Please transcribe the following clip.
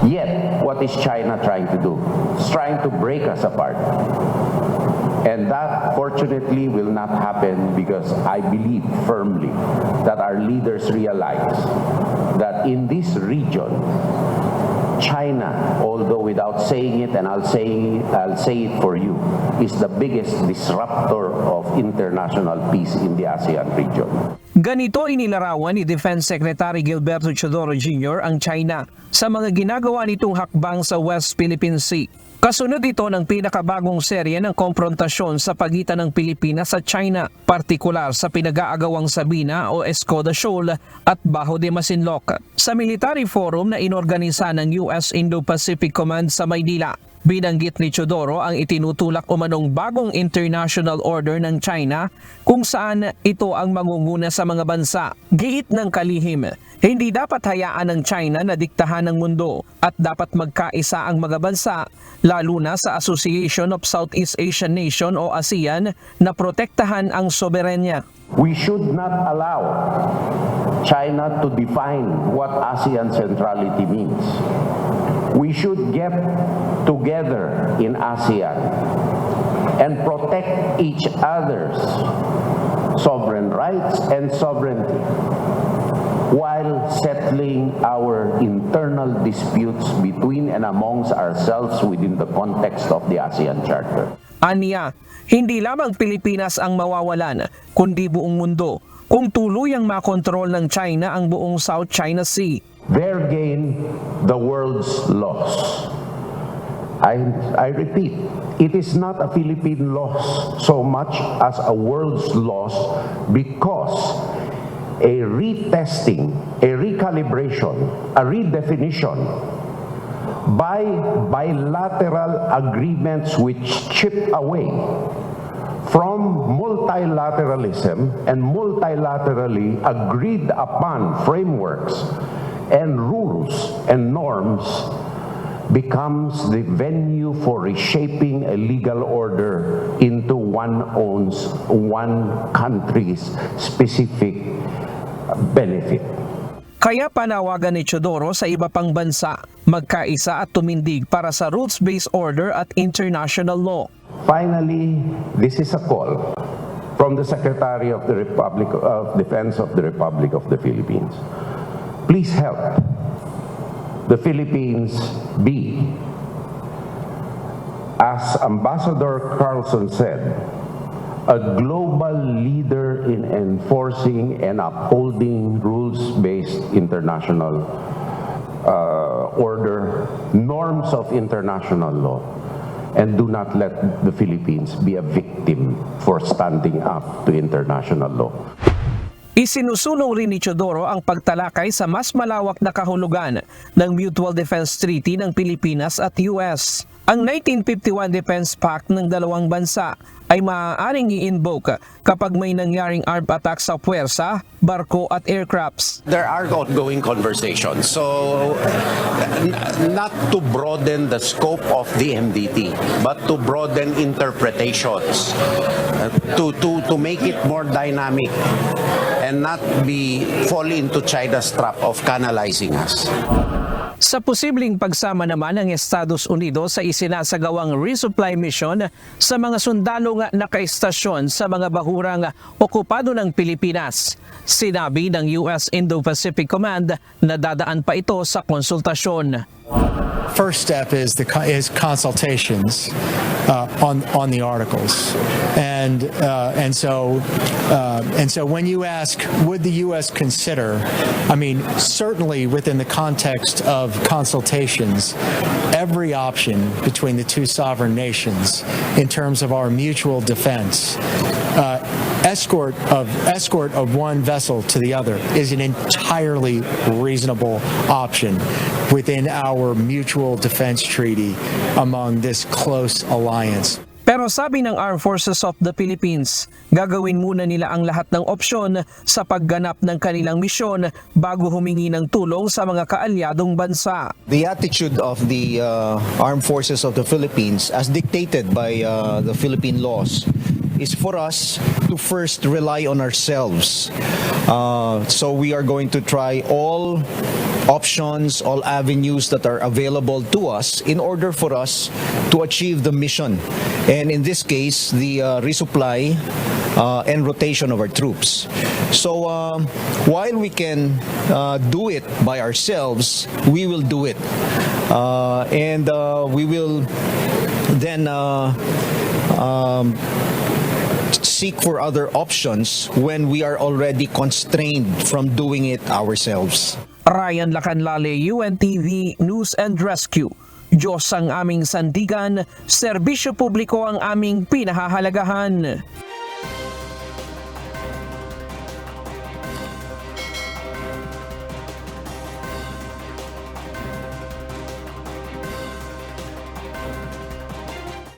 Yet, what is China trying to do? It's trying to break us apart. And that, fortunately, will not happen because I believe firmly that our leaders realize that in this region, China, although without saying it, and I'll say it for you, is the biggest disruptor of international peace in the ASEAN region. Ganito inilarawan ni Defense Secretary Gilbert Teodoro Jr. ang China sa mga ginagawa nitong hakbang sa West Philippine Sea. Kasunod ito ng pinakabagong serye ng komprontasyon sa pagitan ng Pilipinas at China, partikular sa pinag-aagawang Sabina o Escoda Shoal at Bajo de Masinloc, sa military forum na inorganisa ng US Indo-Pacific Command sa Maynila. Binanggit ni Teodoro ang itinutulak umanong bagong international order ng China kung saan ito ang mangunguna sa mga bansa. Giit ng kalihim, hindi dapat hayaan ng China na diktahan ng mundo at dapat magkaisa ang mga bansa, lalo na sa Association of Southeast Asian Nation o ASEAN, na protektahan ang soberenya. We should not allow China to define what ASEAN centrality means. We should get together in ASEAN and protect each other's sovereign rights and sovereignty while settling our internal disputes between and amongst ourselves within the context of the ASEAN Charter. Aniya, hindi lamang Pilipinas ang mawawalan, kundi buong mundo kung tuluyang makontrol ng China ang buong South China Sea. Their gain, the world's loss. I repeat, it is not a Philippine loss so much as a world's loss because a retesting, a recalibration, a redefinition by bilateral agreements which chip away from multilateralism and multilaterally agreed upon frameworks and rules and norms becomes the venue for reshaping a legal order into one country's specific benefit. Kaya panawagan ni Teodoro sa iba pang bansa, magkaisa at tumindig para sa rules-based order at international law. Finally, this is a call from the Secretary of the Republic of Defense of the Republic of the Philippines. Please help the Philippines be, as Ambassador Carlson said, a global leader in enforcing and upholding rules-based international order, norms of international law, and do not let the Philippines be a victim for standing up to international law. Isinusulong rin ni Teodoro ang pagtalakay sa mas malawak na kahulugan ng Mutual Defense Treaty ng Pilipinas at US. Ang 1951 Defense Pact ng dalawang bansa ay maaaring i-invoke kapag may nangyaring armed attack sa puwersa, barko at aircrafts. There are ongoing conversations, so not to broaden the scope of the MDT, but to broaden interpretations, to make it more dynamic and not fall into China's trap of canalizing us. Sa posibleng pagsama naman ng Estados Unidos sa isinasagawang resupply mission sa mga sundalo nga nakaistasyon sa mga bahurang okupado ng Pilipinas, sinabi ng US Indo-Pacific Command na dadaan pa ito sa konsultasyon. First step is consultations on the articles, and so when you ask, would the U.S. consider? I mean, certainly within the context of consultations, every option between the two sovereign nations in terms of our mutual defense. Escort of one vessel to the other is an entirely reasonable option within our mutual defense treaty among this close alliance. Pero sabi ng Armed Forces of the Philippines, gagawin muna nila ang lahat ng opsyon sa pagganap ng kanilang misyon bago humingi ng tulong sa mga kaalyadong bansa. The attitude of the Armed Forces of the Philippines, as dictated by the Philippine laws, is for us to first rely on ourselves. So we are going to try all options, all avenues that are available to us in order for us to achieve the mission. And in this case, the resupply and rotation of our troops. So while we can do it by ourselves, we will do it. And we will then seek for other options when we are already constrained from doing it ourselves. Ryan Lacanlale, UNTV News and Rescue. Diyos ang aming sandigan, serbisyo publiko ang aming pinahahalagahan.